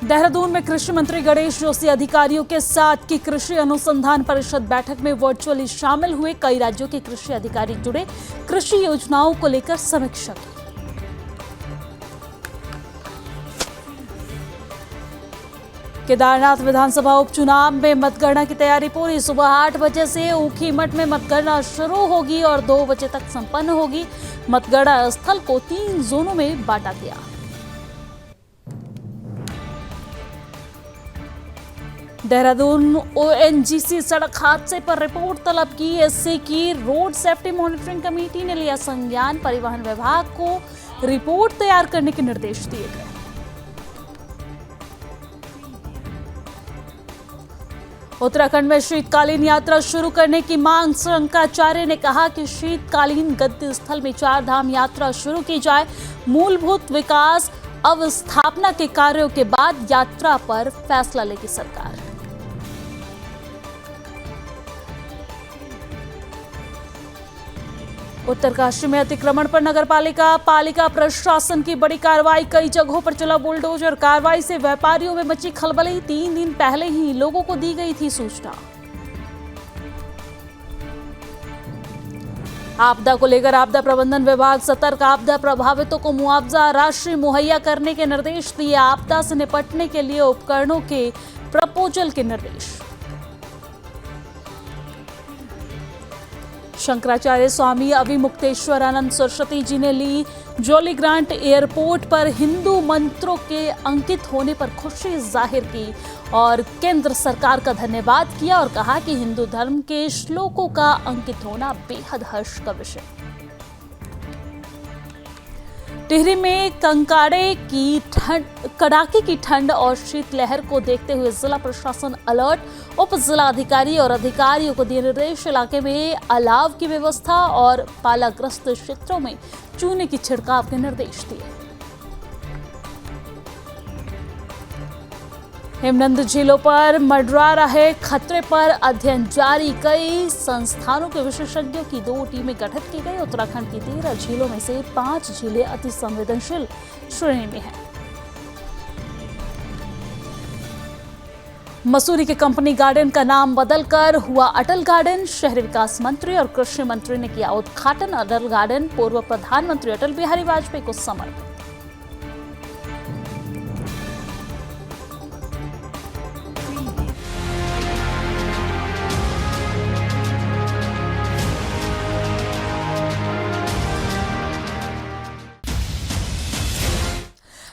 देहरादून में कृषि मंत्री गणेश जोशी अधिकारियों के साथ की कृषि अनुसंधान परिषद बैठक में वर्चुअली शामिल हुए। कई राज्यों के कृषि अधिकारी जुड़े, कृषि योजनाओं को लेकर समीक्षा की। केदारनाथ विधानसभा उपचुनाव में मतगणना की तैयारी पूरी। सुबह 8 बजे से ऊखीमठ में मतगणना शुरू होगी और 2 बजे तक संपन्न होगी। मतगणना स्थल को 3 जोनों में बांटा गया। देहरादून ओएनजीसी सड़क हादसे पर रिपोर्ट तलब की। एससी की रोड सेफ्टी मॉनिटरिंग कमेटी ने लिया संज्ञान। परिवहन विभाग को रिपोर्ट तैयार करने के निर्देश दिए गए। उत्तराखंड में शीतकालीन यात्रा शुरू करने की मांग। शंकराचार्य ने कहा कि शीतकालीन गद्य स्थल में 4 धाम यात्रा शुरू की जाए। मूलभूत विकास अवस्थापना के कार्यों के बाद यात्रा पर फैसला लेगी सरकार। उत्तरकाशी में अतिक्रमण पर पालिका प्रशासन की बड़ी कार्रवाई। कई जगहों पर चला बुलडोजर। कार्रवाई से व्यापारियों में मची खलबली। 3 दिन पहले ही लोगों को दी गई थी सूचना। आपदा को लेकर आपदा प्रबंधन विभाग सतर्क। आपदा प्रभावितों को मुआवजा राशि मुहैया करने के निर्देश दिए। आपदा से निपटने के लिए उपकरणों के प्रपोजल के निर्देश। शंकराचार्य स्वामी अविमुक्तेश्वरानंद सरस्वती जी ने ली जॉली ग्रांट। एयरपोर्ट पर हिंदू मंत्रों के अंकित होने पर खुशी जाहिर की और केंद्र सरकार का धन्यवाद किया और कहा कि हिंदू धर्म के श्लोकों का अंकित होना बेहद हर्ष का विषय। टिहरी में कड़ाके की ठंड और शीतलहर को देखते हुए जिला प्रशासन अलर्ट। उप जिला अधिकारी और अधिकारियों को दिए निर्देश। इलाके में अलाव की व्यवस्था और पालाग्रस्त क्षेत्रों में चूने की छिड़काव के निर्देश दिए। हिमनद झीलों पर मंडरा रहे खतरे पर अध्ययन जारी। कई संस्थानों के विशेषज्ञों की 2 टीमें गठित की गई। उत्तराखंड की 13 झीलों में से 5 झीलें अति संवेदनशील श्रेणी में हैं। मसूरी के कंपनी गार्डन का नाम बदलकर हुआ अटल गार्डन। शहरी विकास मंत्री और कृषि मंत्री ने किया उद्घाटन। अटल गार्डन पूर्व प्रधानमंत्री अटल बिहारी वाजपेयी को समर्पित।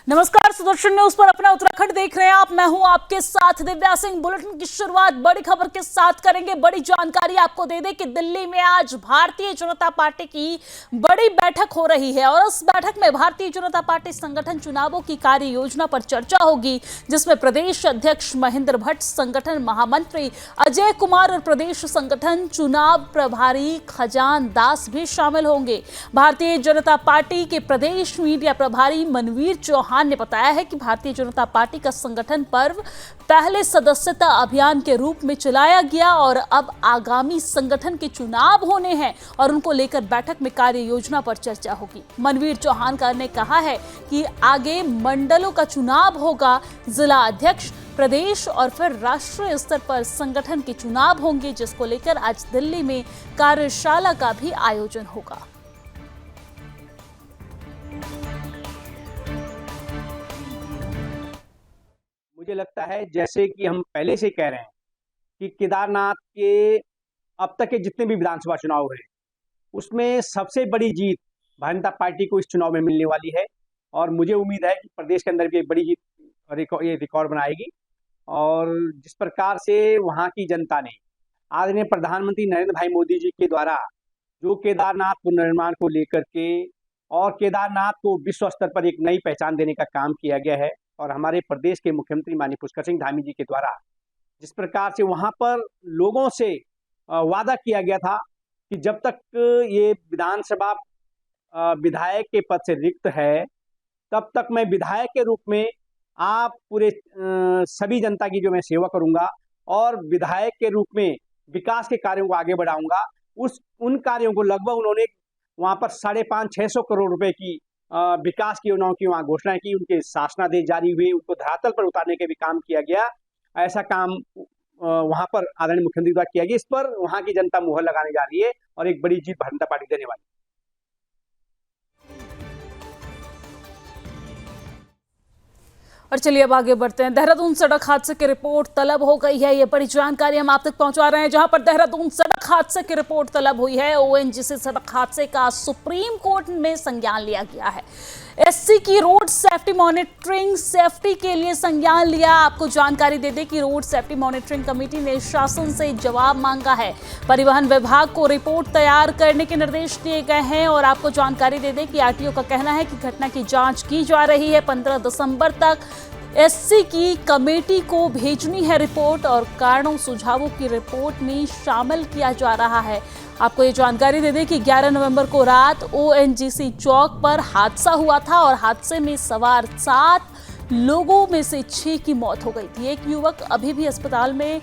नमस्कार, सुदर्शन न्यूज पर अपना उत्तराखंड देख रहे हैं आप। मैं हूं आपके साथ दिव्या सिंह। बुलेटिन की शुरुआत बड़ी खबर के साथ करेंगे। बड़ी जानकारी आपको दे दें कि दिल्ली में आज भारतीय जनता पार्टी की बड़ी बैठक हो रही है और उस बैठक में भारतीय जनता पार्टी संगठन चुनावों की कार्य योजना पर चर्चा होगी, जिसमें प्रदेश अध्यक्ष महेंद्र भट्ट, संगठन महामंत्री अजय कुमार और प्रदेश संगठन चुनाव प्रभारी खजान दास भी शामिल होंगे। भारतीय जनता पार्टी के प्रदेश मीडिया प्रभारी मनवीर चौहान ने बताया है कि भारतीय जनता पार्टी का संगठन पर्व पहले सदस्यता अभियान के रूप में चलाया गया और अब आगामी संगठन के चुनाव होने हैं और उनको लेकर बैठक में कार्य योजना पर चर्चा होगी। मनवीर चौहान ने कहा है कि आगे मंडलों का चुनाव होगा, जिला अध्यक्ष, प्रदेश और फिर राष्ट्रीय स्तर पर संगठन के चुनाव होंगे, जिसको लेकर आज दिल्ली में कार्यशाला का भी आयोजन होगा। मुझे लगता है, जैसे कि हम पहले से कह रहे हैं कि केदारनाथ के अब तक के जितने भी विधानसभा चुनाव हुए उसमें सबसे बड़ी जीत भारतीय जनता पार्टी को इस चुनाव में मिलने वाली है और मुझे उम्मीद है कि प्रदेश के अंदर भी एक बड़ी जीत ये रिकॉर्ड बनाएगी। और जिस प्रकार से वहाँ की जनता ने आदरणीय प्रधानमंत्री नरेंद्र भाई मोदी जी के द्वारा जो केदारनाथ पुनर्निर्माण को लेकर के और केदारनाथ को विश्व स्तर पर एक नई पहचान देने का काम किया गया है और हमारे प्रदेश के मुख्यमंत्री माननीय पुष्कर सिंह धामी जी के द्वारा जिस प्रकार से वहां पर लोगों से वादा किया गया था कि जब तक ये विधानसभा विधायक के पद से रिक्त है तब तक मैं विधायक के रूप में आप पूरे सभी जनता की जो मैं सेवा करूंगा और विधायक के रूप में विकास के कार्यों को आगे बढ़ाऊंगा। उन कार्यों को लगभग उन्होंने वहां पर 550-600 करोड़ रुपए की विकास की योजनाओं की वहाँ घोषणा की, उनके शासनादेश जारी हुए, उनको धरातल पर उतारने के भी काम किया गया। ऐसा काम वहाँ पर आदरणीय मुख्यमंत्री द्वारा किया गया। इस पर वहाँ की जनता मुहर लगाने जा रही है और एक बड़ी जीत भारतीय जनता पार्टी देने वाली है। और चलिए अब आगे बढ़ते हैं। देहरादून सड़क हादसे की रिपोर्ट तलब हो गई है। ये बड़ी जानकारी हम आप तक पहुंचा रहे हैं। जहां पर देहरादून सड़क हादसे की रिपोर्ट तलब हुई है, ओएनजीसी सड़क हादसे का सुप्रीम कोर्ट में संज्ञान लिया गया है। एससी की रोड सेफ्टी मॉनिटरिंग सेफ्टी के लिए संज्ञान लिया। आपको जानकारी दे दें कि रोड सेफ्टी मॉनिटरिंग कमेटी ने शासन से जवाब मांगा है। परिवहन विभाग को रिपोर्ट तैयार करने के निर्देश दिए गए हैं। और आपको जानकारी दे दें कि आरटीओ का कहना है कि घटना की जांच की जा रही है। 15 दिसंबर तक एससी की कमेटी को भेजनी है रिपोर्ट और कारणों सुझावों की रिपोर्ट में शामिल किया जा रहा है। आपको ये जानकारी दे दें कि 11 नवंबर को रात ओएनजीसी चौक पर हादसा हुआ था और हादसे में सवार 7 लोगों में से 6 की मौत हो गई थी। एक युवक अभी भी अस्पताल में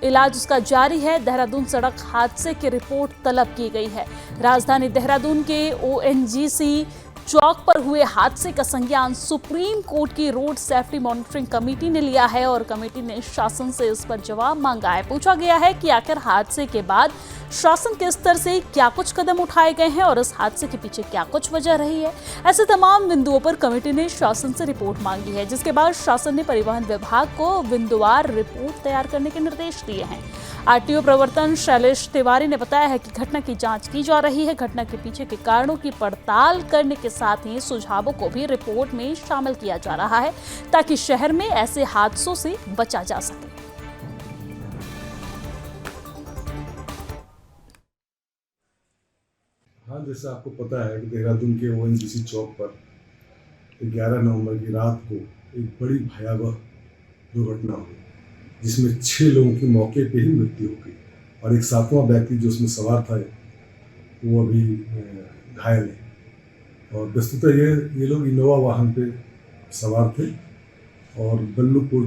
इलाज उसका जारी है। देहरादून सड़क हादसे की रिपोर्ट तलब की गई है। राजधानी देहरादून के ओएनजीसी चौक पर हुए हादसे का संज्ञान सुप्रीम कोर्ट की रोड सेफ्टी मॉनिटरिंग कमेटी ने लिया है और कमेटी ने शासन से इस पर जवाब मांगा है। पूछा गया है कि आखिर हादसे के बाद शासन के स्तर से क्या कुछ कदम उठाए गए हैं और इस हादसे के पीछे क्या कुछ वजह रही है। ऐसे तमाम बिंदुओं पर कमेटी ने शासन से रिपोर्ट मांगी है, जिसके बाद शासन ने परिवहन विभाग को बिंदुवार रिपोर्ट तैयार करने के निर्देश दिए हैं। आरटीओ प्रवर्तन शैलेश तिवारी ने बताया है कि घटना की जांच की जा रही है। घटना के पीछे के कारणों की पड़ताल करने के साथ ही सुझावों को भी रिपोर्ट में शामिल किया जा रहा है, ताकि शहर में ऐसे हादसों से बचा जा सके। हाँ, जैसे आपको पता है कि देहरादून के ओएनजीसी चौक पर 11 नवंबर की रात को एक बड़ी भयावह दुर्घटना हुई, जिसमें 6 लोगों की मौके पे ही मृत्यु हो गई और एक 7वां व्यक्ति जो उसमें सवार था वो अभी घायल है। और वस्तुतः ये लोग इनोवा वाहन पे सवार थे और बल्लूपुर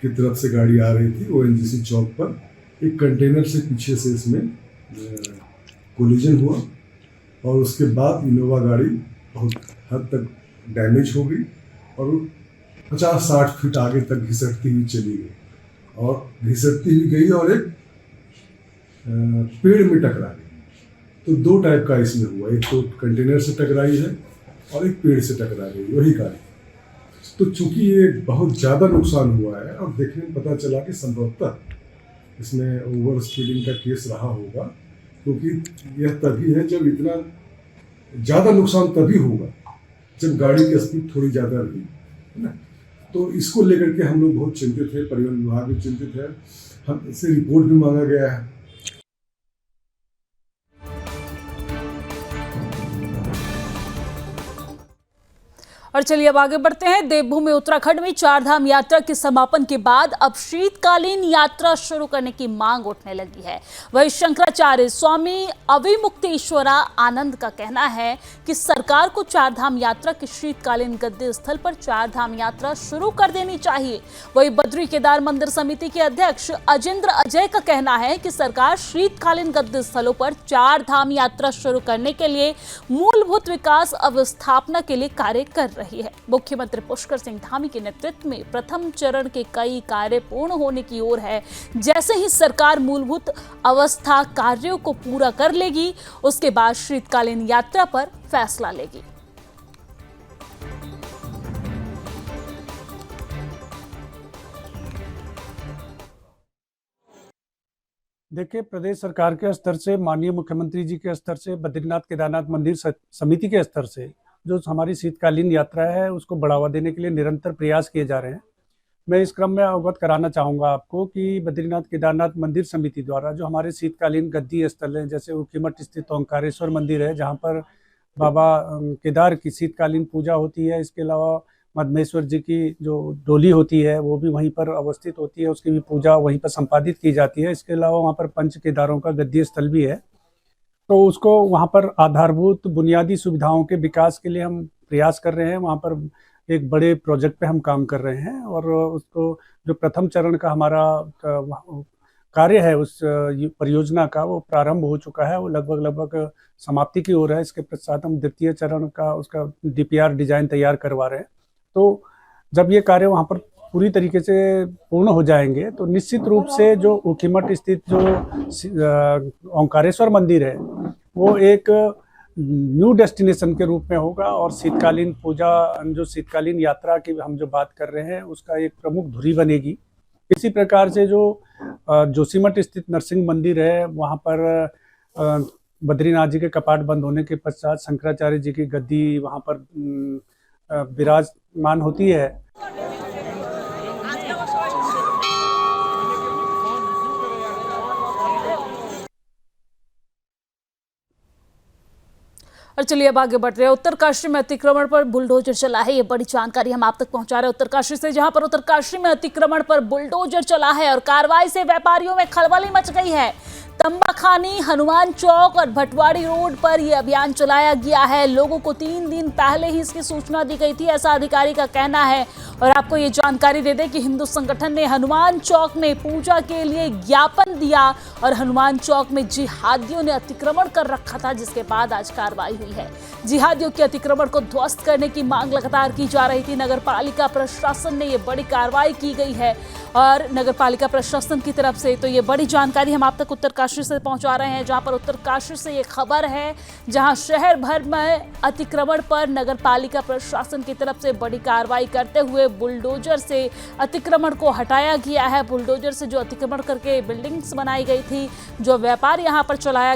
की तरफ से गाड़ी आ रही थी। ओएनजीसी चौक पर एक कंटेनर से पीछे से इसमें कोलिजन हुआ और उसके बाद इनोवा गाड़ी बहुत हद तक डैमेज हो गई और 50-60 फीट आगे तक घिसटती हुई चली गई और घिसटती हुई गई और एक पेड़ में टकरा गई। तो 2 टाइप का इसमें हुआ, एक तो कंटेनर से टकराई है और एक पेड़ से टकरा गई वही गाड़ी। तो चूंकि ये बहुत ज़्यादा नुकसान हुआ है और देखने में पता चला कि संभवतः इसमें ओवर स्पीडिंग का केस रहा होगा, क्योंकि यह तभी है जब इतना ज़्यादा नुकसान तभी होगा जब गाड़ी की स्पीड थोड़ी ज़्यादा रही, है ना। तो इसको लेकर के हम लोग बहुत चिंतित है, परिवहन विभाग भी चिंतित है, हम इससे रिपोर्ट भी मांगा गया है। और चलिए अब आगे बढ़ते हैं। देवभूमि उत्तराखंड में 4 धाम यात्रा के समापन के बाद अब शीतकालीन यात्रा शुरू करने की मांग उठने लगी है। वही शंकराचार्य स्वामी अविमुक्तेश्वरा आनंद का कहना है कि सरकार को 4 धाम यात्रा के शीतकालीन गद्दी स्थल पर 4 धाम यात्रा शुरू कर देनी चाहिए। वही बद्री केदार मंदिर समिति के अध्यक्ष अजिंद्र अजय का कहना है कि सरकार शीतकालीन गद्दी स्थलों पर 4 धाम यात्रा शुरू करने के लिए मूलभूत विकास अवस्थापना के लिए कार्य कर रही है। मुख्यमंत्री पुष्कर सिंह धामी के नेतृत्व में प्रथम चरण के कई कार्य पूर्ण होने की ओर है। जैसे ही सरकार मूलभूत अवस्था कार्यों को पूरा कर लेगी, उसके बाद शीतकालीन यात्रा पर फैसला लेगी। देखिए, प्रदेश सरकार के स्तर से, माननीय मुख्यमंत्री जी के स्तर से, बद्रीनाथ केदारनाथ मंदिर समिति के स्तर से जो हमारी शीतकालीन यात्रा है उसको बढ़ावा देने के लिए निरंतर प्रयास किए जा रहे हैं। मैं इस क्रम में अवगत कराना चाहूँगा आपको कि बद्रीनाथ केदारनाथ मंदिर समिति द्वारा जो हमारे शीतकालीन गद्दी स्थल हैं, जैसे ऊखीमठ स्थित ओंकारेश्वर मंदिर है जहाँ पर बाबा केदार की शीतकालीन पूजा होती है। इसके अलावा मधमेश्वर जी की जो डोली होती है वो भी वहीं पर अवस्थित होती है, उसकी भी पूजा वहीं पर संपादित की जाती है। इसके अलावा वहाँ पर पंच केदारों का गद्दी स्थल भी है, तो उसको वहाँ पर आधारभूत बुनियादी सुविधाओं के विकास के लिए हम प्रयास कर रहे हैं। वहाँ पर एक बड़े प्रोजेक्ट पे हम काम कर रहे हैं और उसको जो प्रथम चरण का हमारा कार्य है उस परियोजना का वो प्रारंभ हो चुका है, वो लगभग समाप्ति की ओर है। इसके पश्चात हम द्वितीय चरण का उसका डीपीआर डिजाइन तैयार करवा रहे हैं। तो जब ये कार्य वहाँ पर पूरी तरीके से पूर्ण हो जाएंगे तो निश्चित रूप से जो ऊखीमठ स्थित जो ओंकारेश्वर मंदिर है वो एक न्यू डेस्टिनेशन के रूप में होगा और शीतकालीन पूजा, जो शीतकालीन यात्रा की हम जो बात कर रहे हैं उसका एक प्रमुख धुरी बनेगी। इसी प्रकार से जो जोशीमठ स्थित नरसिंह मंदिर है वहाँ पर बद्रीनाथ जी के कपाट बंद होने के पश्चात शंकराचार्य जी की गद्दी वहाँ पर विराजमान होती है। और चलिए अब आगे बढ़ रहे हैं। उत्तरकाशी में अतिक्रमण पर बुलडोजर चला है, ये बड़ी जानकारी हम आप तक पहुंचा रहे हैं उत्तरकाशी से, जहां पर उत्तरकाशी में अतिक्रमण पर बुलडोजर चला है और कार्रवाई से व्यापारियों में खलबली मच गई है। तंबाखानी, हनुमान चौक और भटवाड़ी रोड पर यह अभियान चलाया गया है। लोगों को 3 दिन पहले ही इसकी सूचना दी गई थी, ऐसा अधिकारी का कहना है। और आपको ये जानकारी दे दें कि हिंदू संगठन ने हनुमान चौक में पूजा के लिए ज्ञापन दिया और हनुमान चौक में जिहादियों ने अतिक्रमण कर रखा था, जिसके बाद आज कार्रवाई हुई है। जिहादियों के अतिक्रमण को ध्वस्त करने की मांग लगातार की जा रही थी। नगर पालिका प्रशासन ने ये बड़ी कार्रवाई की गई है और नगर पालिका प्रशासन की तरफ से तो ये बड़ी जानकारी हम आप तक उत्तरकाशी से पहुंचा रहे हैं, जहां पर उत्तरकाशी से ये खबर है, जहां शहर भर में अतिक्रमण पर नगर पालिका प्रशासन की तरफ से बड़ी कार्रवाई करते हुए बुलडोजर से अतिक्रमण को हटाया गया है। बुलडोजर से जो अतिक्रमण करके बिल्डिंग्स बनाई गई थी, जो व्यापार यहाँ पर चलाया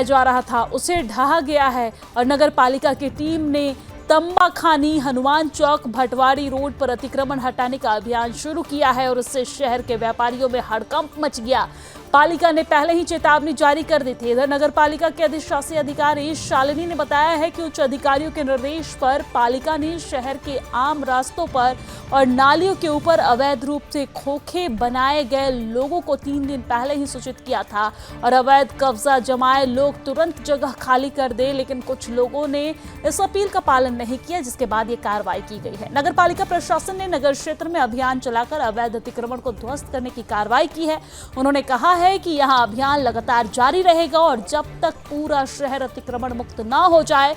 जा रहा था, उसे ढहा गया है और नगर पालिका की टीम ने तंबाखानी, हनुमान चौक, भटवाड़ी रोड पर अतिक्रमण हटाने का अभियान शुरू किया है और इससे शहर के व्यापारियों में हड़कंप मच गया। पालिका ने पहले ही चेतावनी जारी कर दी थी। इधर नगर पालिका के अधिशासी अधिकारी शालिनी ने बताया है कि उच्च अधिकारियों के निर्देश पर पालिका ने शहर के आम रास्तों पर और नालियों के ऊपर अवैध रूप से खोखे बनाए गए लोगों को 3 दिन पहले ही सूचित किया था और अवैध कब्जा जमाए लोग तुरंत जगह खाली कर दे, लेकिन कुछ लोगों ने इस अपील का पालन नहीं किया, जिसके बाद ये कार्रवाई की गई है। नगर पालिका प्रशासन ने नगर क्षेत्र में अभियान चलाकर अवैध अतिक्रमण को ध्वस्त करने की कार्रवाई की है। उन्होंने कहा है कि यहां अभियान लगातार जारी रहेगा और जब तक पूरा शहर अतिक्रमण मुक्त ना हो जाए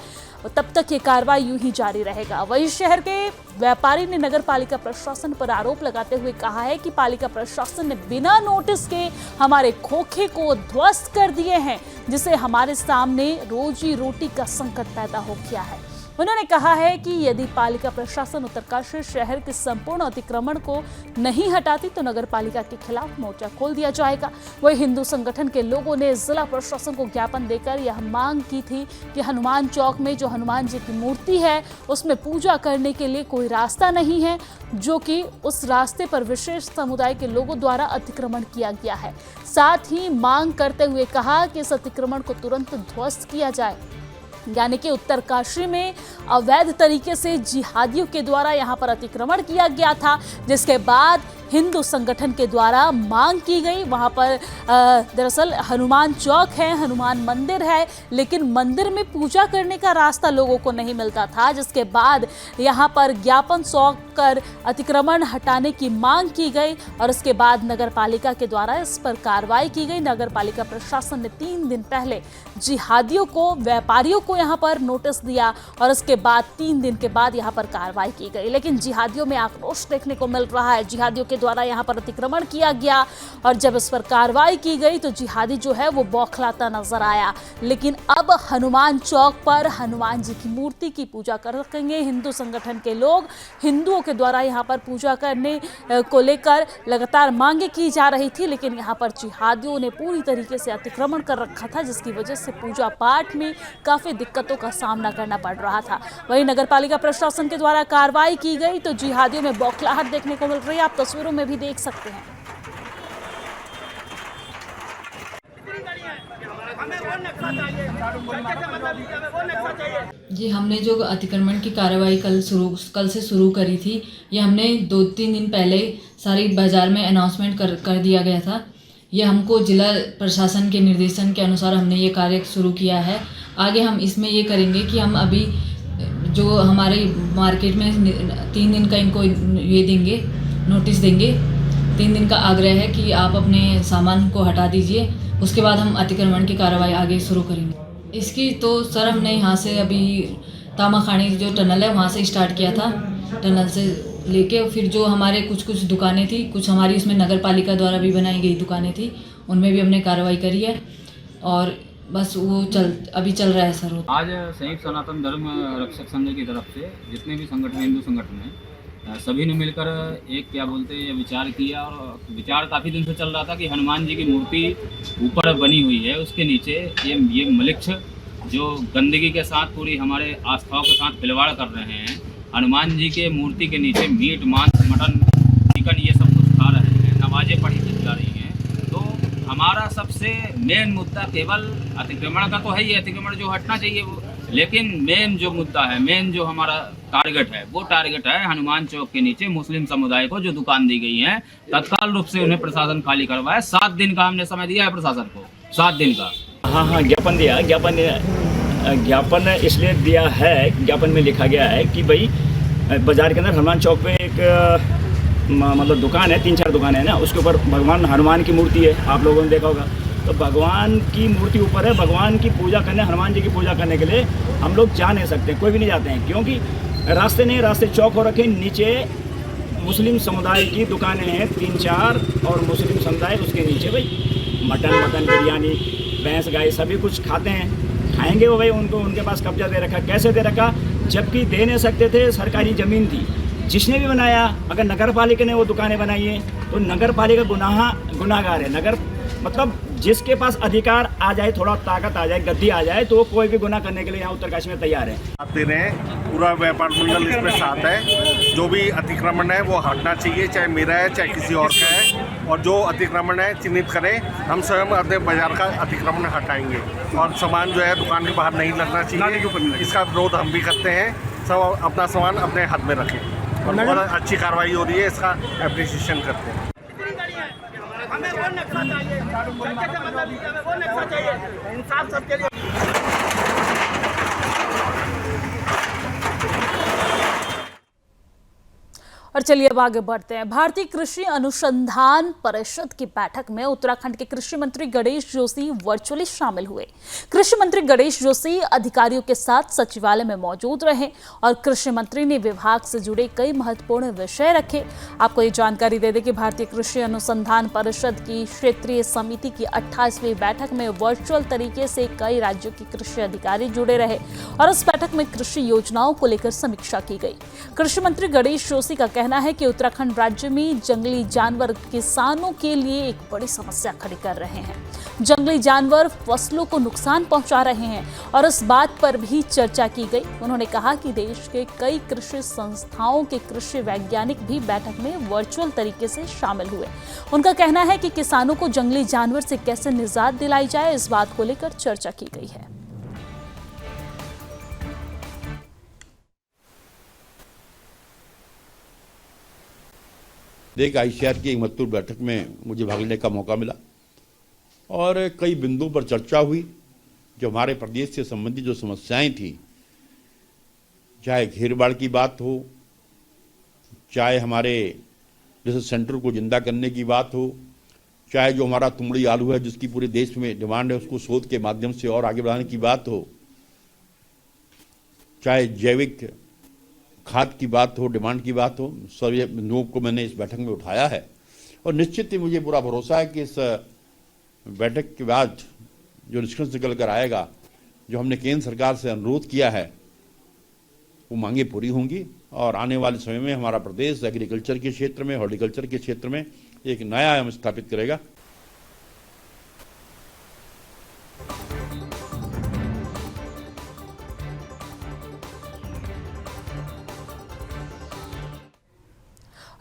तब तक ये कार्रवाई यूं ही जारी रहेगा। वहीं शहर के व्यापारी ने नगर पालिका प्रशासन पर आरोप लगाते हुए कहा है कि पालिका प्रशासन ने बिना नोटिस के हमारे खोखे को ध्वस्त कर दिए हैं, जिससे हमारे सामने रोजी रोटी का संकट पैदा हो गया है। उन्होंने कहा है कि यदि पालिका प्रशासन उत्तरकाशी शहर के संपूर्ण अतिक्रमण को नहीं हटाती तो नगर पालिका के खिलाफ मोर्चा खोल दिया जाएगा। वही हिंदू संगठन के लोगों ने जिला प्रशासन को ज्ञापन देकर यह मांग की थी कि हनुमान चौक में जो हनुमान जी की मूर्ति है उसमें पूजा करने के लिए कोई रास्ता नहीं है, जो कि उस रास्ते पर विशेष समुदाय के लोगों द्वारा अतिक्रमण किया गया है। साथ ही मांग करते हुए कहा कि इस अतिक्रमण को तुरंत ध्वस्त किया जाए, यानी कि उत्तरकाशी में अवैध तरीके से जिहादियों के द्वारा यहां पर अतिक्रमण किया गया था, जिसके बाद हिंदू संगठन के द्वारा मांग की गई। वहां पर दरअसल हनुमान चौक है, हनुमान मंदिर है, लेकिन मंदिर में पूजा करने का रास्ता लोगों को नहीं मिलता था, जिसके बाद यहां पर ज्ञापन सौंप कर अतिक्रमण हटाने की मांग की गई और इसके बाद नगर पालिका के द्वारा इस पर कार्रवाई की गई। नगर पालिका प्रशासन ने 3 दिन पहले जिहादियों को, व्यापारियों को यहां पर नोटिस दिया और इसके बाद 3 दिन के बाद यहां पर कार्रवाई की गई, लेकिन जिहादियों में आक्रोश देखने को मिल रहा है। जिहादियों के द्वारा यहां पर अतिक्रमण किया गया और जब इस पर कार्रवाई की गई तो जिहादी जो है वो बौखलाता नजर आया। लेकिन अब हनुमान चौक पर हनुमान जी की मूर्ति की पूजा कर सकेंगे हिंदू संगठन के लोग। हिंदुओं के द्वारा यहां पर पूजा करने को लेकर लगातार मांगे की जा रही थी, लेकिन यहां पर जिहादियों ने पूरी तरीके से अतिक्रमण कर रखा था, जिसकी वजह से पूजा पाठ में काफी दिक्कतों का सामना करना पड़ रहा था। वहीं नगर पालिका प्रशासन के द्वारा कार्रवाई की गई तो जिहादियों में बौखलाहट देखने को मिल रही है, आप तस्वीरों में भी देख सकते हैं। जी, हमने जो अतिक्रमण की कार्रवाई कल से शुरू करी थी, ये हमने 2-3 दिन पहले सारी बाजार में अनाउंसमेंट कर दिया गया था। ये हमको जिला प्रशासन के निर्देशन के अनुसार हमने ये कार्य शुरू किया है। आगे हम इसमें ये करेंगे कि हम अभी जो हमारे मार्केट में 3 दिन का इनको ये देंगे, नोटिस देंगे, 3 दिन का आग्रह है कि आप अपने सामान को हटा दीजिए, उसके बाद हम अतिक्रमण की कार्रवाई आगे शुरू करेंगे। इसकी तो सर हमने यहाँ से अभी तामाखानी जो टनल है वहाँ से स्टार्ट किया था, टनल से लेके फिर जो हमारे कुछ दुकानें थी, कुछ हमारी उसमें नगर पालिका द्वारा भी बनाई गई दुकानें थी, उनमें भी हमने कार्रवाई करी है और बस वो अभी चल रहा है सर। आज संयुक्त सनातन धर्म रक्षक संघ की तरफ से जितने भी संगठन हिंदू संगठन हैं सभी ने मिलकर एक क्या बोलते हैं विचार किया, और विचार काफ़ी दिन से चल रहा था कि हनुमान जी की मूर्ति ऊपर बनी हुई है, उसके नीचे ये मलिक्ष जो गंदगी के साथ पूरी हमारे आस्थाओं के साथ खिलवाड़ कर रहे हैं, हनुमान जी के मूर्ति के नीचे मीट मांस मटन चिकन ये सब कुछ खा रहे हैं, नमाजें पढ़ी जा रही हैं। तो हमारा सबसे मेन मुद्दा केवल अतिक्रमण का तो है ही, अतिक्रमण जो हटना चाहिए वो, लेकिन मेन जो मुद्दा है, मेन जो हमारा टारगेट है, वो टारगेट है हनुमान चौक के नीचे मुस्लिम समुदाय को जो दुकान दी गई है तत्काल रूप से उन्हें प्रशासन खाली करवाए। 7 दिन का हमने समय दिया है प्रशासन को, 7 दिन का। हाँ, ज्ञापन दिया, ज्ञापन इसलिए दिया है, ज्ञापन में लिखा गया है कि भाई बाजार के अंदर हनुमान चौक पे एक मतलब दुकान है, 3-4 दुकान है ना, उसके ऊपर भगवान हनुमान की मूर्ति है, आप लोगों ने देखा होगा। तो भगवान की मूर्ति ऊपर है, भगवान की पूजा करने, हनुमान जी की पूजा करने के लिए हम लोग जा नहीं सकते, कोई भी नहीं जाते हैं, क्योंकि रास्ते चौक हो रखे, नीचे मुस्लिम समुदाय की दुकानें हैं 3-4, और मुस्लिम समुदाय उसके नीचे भाई मटन बिरयानी भैंस गाय सभी कुछ खाते हैं, खाएंगे वो भाई, उनको उनके पास कब्जा दे रखा। कैसे दे रखा? जबकि दे नहीं सकते थे, सरकारी ज़मीन थी। जिसने भी बनाया, अगर नगर पालिका ने वो दुकानें बनाई हैं तो नगर पालिका गुनाहगार है। नगर मतलब जिसके पास अधिकार आ जाए, थोड़ा ताकत आ जाए, गद्दी आ जाए, तो वो कोई भी गुनाह करने के लिए यहाँ उत्तरकाशी में तैयार है। आते रहे, पूरा व्यापार मंडल इसमें साथ है। जो भी अतिक्रमण है वो हटना चाहिए, चाहे मेरा है चाहे किसी और का है, और जो अतिक्रमण है चिन्हित करें, हम स्वयं अपने बाजार का अतिक्रमण हटाएंगे, और सामान जो है दुकान के बाहर नहीं लगना चाहिए। इसका विरोध हम भी करते हैं। सब अपना सामान अपने हाथ में रखें, और बहुत अच्छी कार्रवाई हो रही है, इसका एप्रिसिएशन करते हैं। हमें वो नक्शा चाहिए, हमें वो नक्शा चाहिए, इंसाफ सबके लिए। और चलिए अब आगे बढ़ते हैं। भारतीय कृषि अनुसंधान परिषद की बैठक में उत्तराखंड के कृषि मंत्री गणेश जोशी वर्चुअली शामिल हुए। कृषि मंत्री गणेश जोशी अधिकारियों के साथ सचिवालय में मौजूद रहे और कृषि मंत्री ने विभाग से जुड़े कई महत्वपूर्ण विषय रखे। आपको ये जानकारी दे दें कि भारतीय कृषि अनुसंधान परिषद की क्षेत्रीय समिति की 28वीं बैठक में वर्चुअल तरीके से कई राज्यों के कृषि अधिकारी जुड़े रहे और इस बैठक में कृषि योजनाओं को लेकर समीक्षा की गई। कृषि मंत्री गणेश जोशी का कहना है कि उत्तराखंड राज्य में जंगली जानवर किसानों के लिए एक बड़ी समस्या खड़ी कर रहे हैं। जंगली जानवर फसलों को नुकसान पहुंचा रहे हैं और इस बात पर भी चर्चा की गई। उन्होंने कहा कि देश के कई कृषि संस्थाओं के कृषि वैज्ञानिक भी बैठक में वर्चुअल तरीके से शामिल हुए। उनका कहना है कि किसानों को जंगली जानवर से कैसे निजात दिलाई जाए, इस बात को लेकर चर्चा की गई है। देख ICAR की एक महत्वपूर्ण बैठक में मुझे भाग लेने का मौका मिला और कई बिंदुओं पर चर्चा हुई। जो हमारे प्रदेश से संबंधित जो समस्याएं थी, चाहे घेरबाड़ की बात हो, चाहे हमारे रिसर्च सेंटर को जिंदा करने की बात हो, चाहे जो हमारा तुमड़ी आलू है जिसकी पूरे देश में डिमांड है उसको शोध के माध्यम से और आगे बढ़ाने की बात हो, चाहे जैविक खाद की बात हो, डिमांड की बात हो, सभी बिंदुओं को मैंने इस बैठक में उठाया है। और निश्चित ही मुझे पूरा भरोसा है कि इस बैठक के बाद जो निष्कर्ष निकल कर आएगा, जो हमने केंद्र सरकार से अनुरोध किया है, वो मांगे पूरी होंगी और आने वाले समय में हमारा प्रदेश एग्रीकल्चर के क्षेत्र में, हॉर्टिकल्चर के क्षेत्र में एक नया आयाम स्थापित करेगा।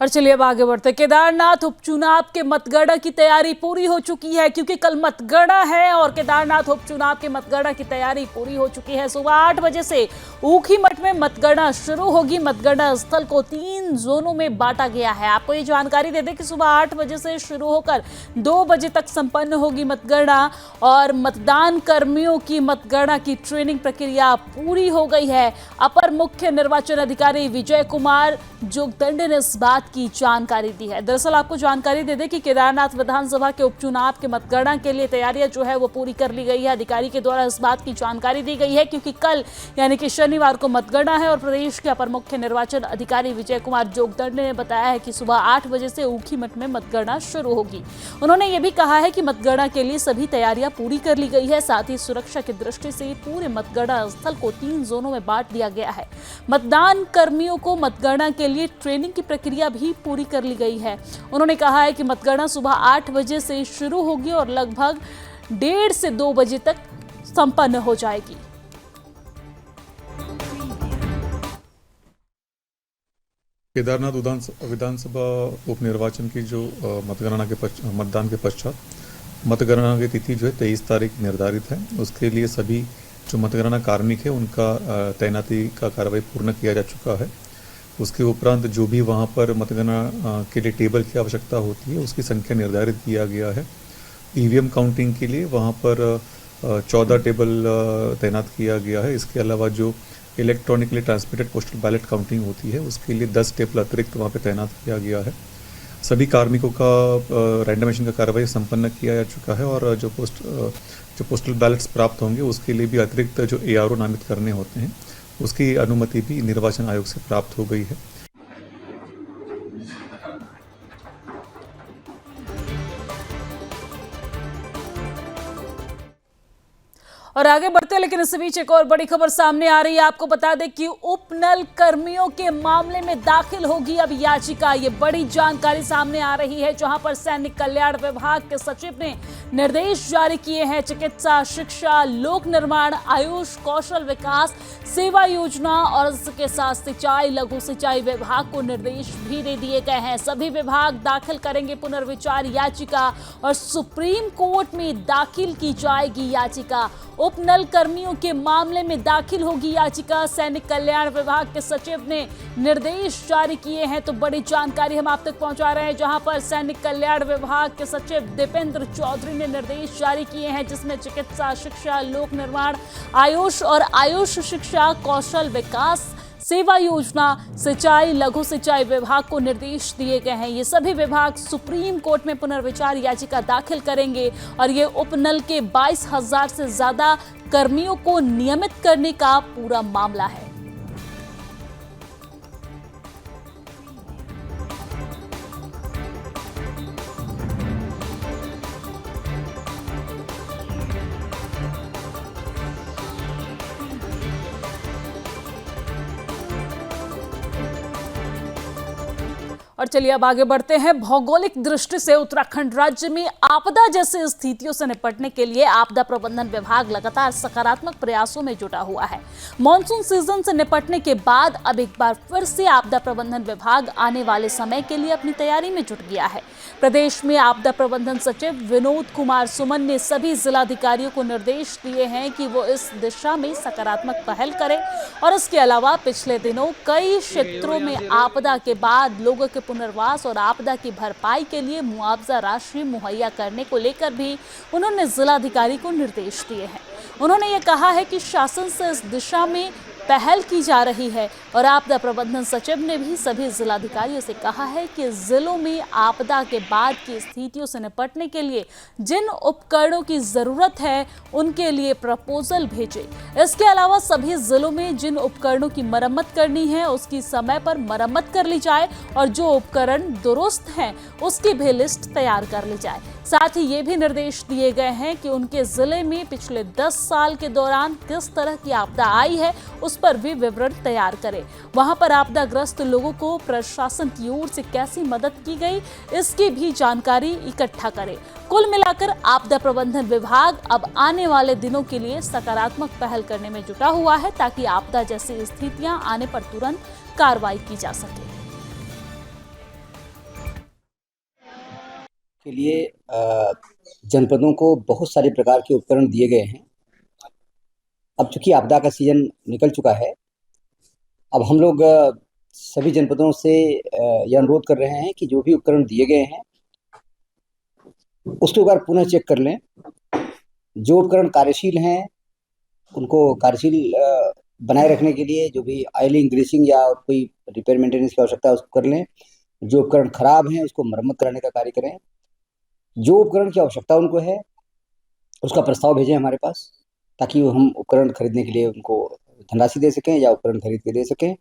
और चलिए अब आगे बढ़ते हैं। केदारनाथ उपचुनाव के मतगणना की तैयारी पूरी हो चुकी है, क्योंकि कल मतगणना है और केदारनाथ उपचुनाव के मतगणना की तैयारी पूरी हो चुकी है। सुबह 8 बजे से ऊखीमठ में मतगणना शुरू होगी। मतगणना स्थल को 3 जोनों में बांटा गया है। आपको ये जानकारी दे दें कि सुबह 8 बजे से शुरू होकर 2 बजे तक संपन्न होगी मतगणना और मतदान कर्मियों की मतगणना की ट्रेनिंग प्रक्रिया पूरी हो गई है। अपर मुख्य निर्वाचन अधिकारी विजय कुमार जोगदंडे ने इस बात की जानकारी दी है। दरअसल आपको जानकारी दे दें कि केदारनाथ विधानसभा के उपचुनाव के मतगणना के लिए तैयारियां जो है वो पूरी कर ली गई है। अधिकारी के द्वारा इस बात की जानकारी दी गई है क्योंकि कल यानी कि शनिवार को मतगणना है और प्रदेश के अपर मुख्य निर्वाचन अधिकारी विजय कुमार जोगदंडे ने बताया है कि सुबह 8 बजे से ऊखीमठ में मतगणना शुरू होगी। उन्होंने ये भी कहा है कि मतगणना के लिए सभी तैयारियां पूरी कर ली गई है। साथ ही सुरक्षा की दृष्टि से पूरे मतगणना स्थल को 3 जोनों में बांट दिया गया है। मतदान कर्मियों को मतगणना के लिए ट्रेनिंग की प्रक्रिया भी पूरी कर ली गई है। उन्होंने कहा है कि मतगणना सुबह 8 बजे से शुरू होगी और लगभग 1:30 से 2 बजे तक संपन्न हो जाएगी। केदारनाथ विधानसभा उपनिर्वाचन की जो मतदान के पश्चात मतगणना की तिथि जो है 23 तारीख निर्धारित है। उसके लिए सभी जो मतगणना कार्मिक है उनका तैनाती का कार्रवाई पूर्ण किया जा चुका है। उसके उपरांत जो भी वहाँ पर मतगणना के लिए टेबल की आवश्यकता होती है उसकी संख्या निर्धारित किया गया है। ईवीएम काउंटिंग के लिए वहाँ पर 14 टेबल तैनात किया गया है। इसके अलावा जो electronically transmitted postal ballot counting होती है उसके लिए 10 टेबल अतिरिक्त वहाँ पे तैनात किया गया है। सभी कार्मिकों का रैंडमाइजेशन का कार्रवाई संपन्न किया जा चुका है और जो पोस्टल बैलेट्स प्राप्त होंगे उसके लिए भी अतिरिक्त जो ARO नामित करने होते हैं उसकी अनुमति भी निर्वाचन आयोग से प्राप्त हो गई है। और आगे बढ़ते हैं, लेकिन इस बीच एक और बड़ी खबर सामने आ रही है। आपको बता दें कि उपनल कर्मियों के मामले में दाखिल होगी अब याचिका। ये बड़ी जानकारी सामने आ रही है, जहां पर सैनिक कल्याण विभाग के सचिव ने निर्देश जारी किए हैं। चिकित्सा, शिक्षा, लोक निर्माण, आयुष, कौशल विकास, सेवा योजना और इसके साथ सिंचाई, लघु सिंचाई विभाग को निर्देश भी दे दिए गए हैं। सभी विभाग दाखिल करेंगे पुनर्विचार याचिका और सुप्रीम कोर्ट में दाखिल की जाएगी याचिका। उपनल कर्मियों के मामले में दाखिल होगी याचिका। सैनिक कल्याण विभाग के सचिव ने निर्देश जारी किए हैं। तो बड़ी जानकारी हम आप तक पहुंचा रहे हैं, जहां पर सैनिक कल्याण विभाग के सचिव दीपेंद्र चौधरी ने निर्देश जारी किए हैं, जिसमें चिकित्सा, शिक्षा, लोक निर्माण, आयुष और आयुष शिक्षा, कौशल विकास, सेवा योजना, सिंचाई, लघु सिंचाई विभाग को निर्देश दिए गए हैं। ये सभी विभाग सुप्रीम कोर्ट में पुनर्विचार याचिका दाखिल करेंगे और ये उपनल के 22,000 से ज्यादा कर्मियों को नियमित करने का पूरा मामला है। और चलिए अब आगे बढ़ते हैं। भौगोलिक दृष्टि से उत्तराखंड राज्य में आपदा जैसी स्थितियों से निपटने के लिए आपदा प्रबंधन विभाग लगातार सकारात्मक प्रयासों में जुटा हुआ है। मॉनसून सीजन से निपटने के बाद अब एक बार फिर से आपदा प्रबंधन विभाग आने वाले समय के लिए अपनी तैयारी में जुट गया है। प्रदेश में आपदा प्रबंधन सचिव विनोद कुमार सुमन ने सभी जिलाधिकारियों को निर्देश दिए हैं कि वो इस दिशा में सकारात्मक पहल करें और इसके अलावा पिछले दिनों कई क्षेत्रों में आपदा के बाद लोगों के पुनर्वास और आपदा की भरपाई के लिए मुआवजा राशि मुहैया करने को लेकर भी उन्होंने जिलाधिकारी को निर्देश दिए हैं। उन्होंने ये कहा है कि शासन से इस दिशा में पहल की जा रही है और आपदा प्रबंधन सचिव ने भी सभी जिलाधिकारियों से कहा है कि जिलों में आपदा के बाद की स्थितियों से निपटने के लिए जिन उपकरणों की जरूरत है उनके लिए प्रपोजल भेजें। इसके अलावा सभी जिलों में जिन उपकरणों की मरम्मत करनी है उसकी समय पर मरम्मत कर ली जाए और जो उपकरण दुरुस्त हैं उसकी भी लिस्ट तैयार कर ली जाए। साथ ही ये भी निर्देश दिए गए हैं कि उनके जिले में पिछले 10 साल के दौरान किस तरह की आपदा आई है उस पर भी विवरण तैयार करें। वहां पर आपदाग्रस्त लोगों को प्रशासन की ओर से कैसी मदद की गई इसकी भी जानकारी इकट्ठा करें। कुल मिलाकर आपदा प्रबंधन विभाग अब आने वाले दिनों के लिए सकारात्मक पहल करने में जुटा हुआ है ताकि आपदा जैसी स्थितियां आने पर तुरंत कार्रवाई की जा सके। के लिए जनपदों को बहुत सारे प्रकार के उपकरण दिए गए हैं। अब चूंकि आपदा का सीजन निकल चुका है, अब हम लोग सभी जनपदों से यह अनुरोध कर रहे हैं कि जो भी उपकरण दिए गए हैं उसको एक बार पुनः चेक कर लें। जो उपकरण कार्यशील हैं उनको कार्यशील बनाए रखने के लिए जो भी ऑयलिंग, ग्रीसिंग या कोई रिपेयर मेंटेनेंस की आवश्यकता है उसको कर लें। जो उपकरण खराब हैं उसको मरम्मत कराने का कार्य करें। जो उपकरण की आवश्यकता उनको है उसका प्रस्ताव भेजें हमारे पास, ताकि हम उपकरण खरीदने के लिए उनको धनराशि दे सकें या उपकरण खरीद के दे सकें।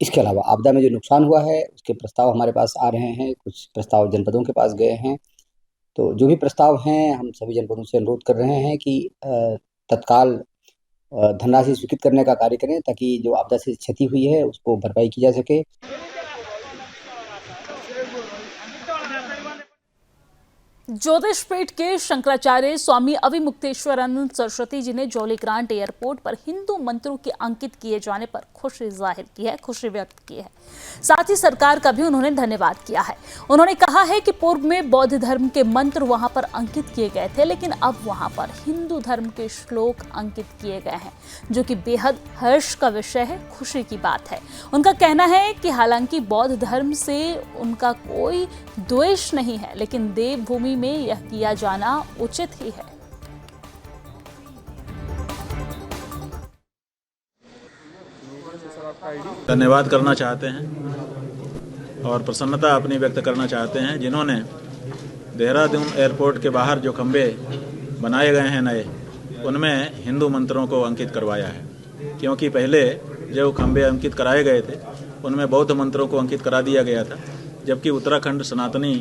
इसके अलावा आपदा में जो नुकसान हुआ है उसके प्रस्ताव हमारे पास आ रहे हैं, कुछ प्रस्ताव जनपदों के पास गए हैं। तो जो भी प्रस्ताव हैं हम सभी जनपदों से अनुरोध कर रहे हैं कि तत्काल धनराशि स्वीकृत करने का कार्य करें, ताकि जो आपदा से क्षति हुई है उसको भरपाई की जा सके। ज्योतिषपीठ के शंकराचार्य स्वामी अविमुक्तेश्वरानंद सरस्वती जी ने जौलीग्रांट एयरपोर्ट पर हिंदू मंत्रों के अंकित किए जाने पर खुशी जाहिर की है, खुशी व्यक्त की है। साथ ही सरकार का भी उन्होंने धन्यवाद किया है। उन्होंने कहा है कि पूर्व में बौद्ध धर्म के मंत्र वहां पर अंकित किए गए थे, लेकिन अब वहां पर हिंदू धर्म के श्लोक अंकित किए गए हैं, जो कि बेहद हर्ष का विषय है, खुशी की बात है। उनका कहना है कि हालांकि बौद्ध धर्म से उनका कोई द्वेष नहीं है, लेकिन देवभूमि में यह किया जाना उचित ही है। धन्यवाद करना चाहते हैं और प्रसन्नता अपनी व्यक्त करना चाहते हैं जिन्होंने देहरादून एयरपोर्ट के बाहर जो खंबे बनाए गए हैं नए, उनमें हिंदू मंत्रों को अंकित करवाया है। क्योंकि पहले जो खंबे अंकित कराए गए थे उनमें बौद्ध मंत्रों को अंकित करा दिया गया था, जबकि उत्तराखंड सनातनी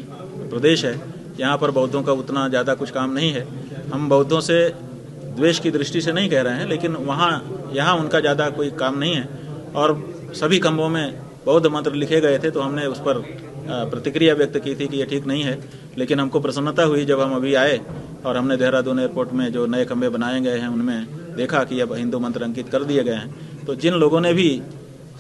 प्रदेश है, यहाँ पर बौद्धों का उतना ज़्यादा कुछ काम नहीं है। हम बौद्धों से द्वेष की दृष्टि से नहीं कह रहे हैं, लेकिन यहाँ उनका ज़्यादा कोई काम नहीं है और सभी खंभों में बौद्ध मंत्र लिखे गए थे। तो हमने उस पर प्रतिक्रिया व्यक्त की थी कि ये ठीक नहीं है, लेकिन हमको प्रसन्नता हुई जब हम अभी आए और हमने देहरादून एयरपोर्ट में जो नए खंभे बनाए गए हैं उनमें देखा कि अब हिंदू मंत्र अंकित कर दिए गए हैं। तो जिन लोगों ने भी,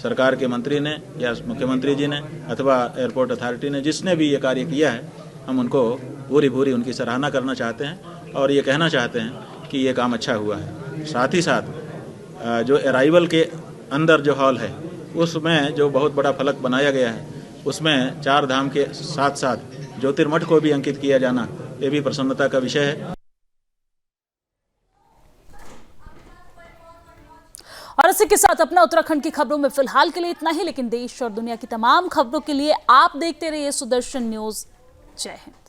सरकार के मंत्री ने या मुख्यमंत्री जी ने अथवा एयरपोर्ट अथॉरिटी ने, जिसने भी ये कार्य किया है, हम उनको पूरी उनकी सराहना करना चाहते हैं और ये कहना चाहते हैं कि ये काम अच्छा हुआ है। साथ ही साथ जो अराइवल के अंदर जो हॉल है उसमें जो बहुत बड़ा फलक बनाया गया है, उसमें 4 धाम के साथ साथ ज्योतिर्मठ को भी अंकित किया जाना, ये भी प्रसन्नता का विषय है। और इसी के साथ अपना उत्तराखंड की खबरों में फिलहाल के लिए इतना ही, लेकिन देश और दुनिया की तमाम खबरों के लिए आप देखते रहिए सुदर्शन न्यूज। जय हिंद।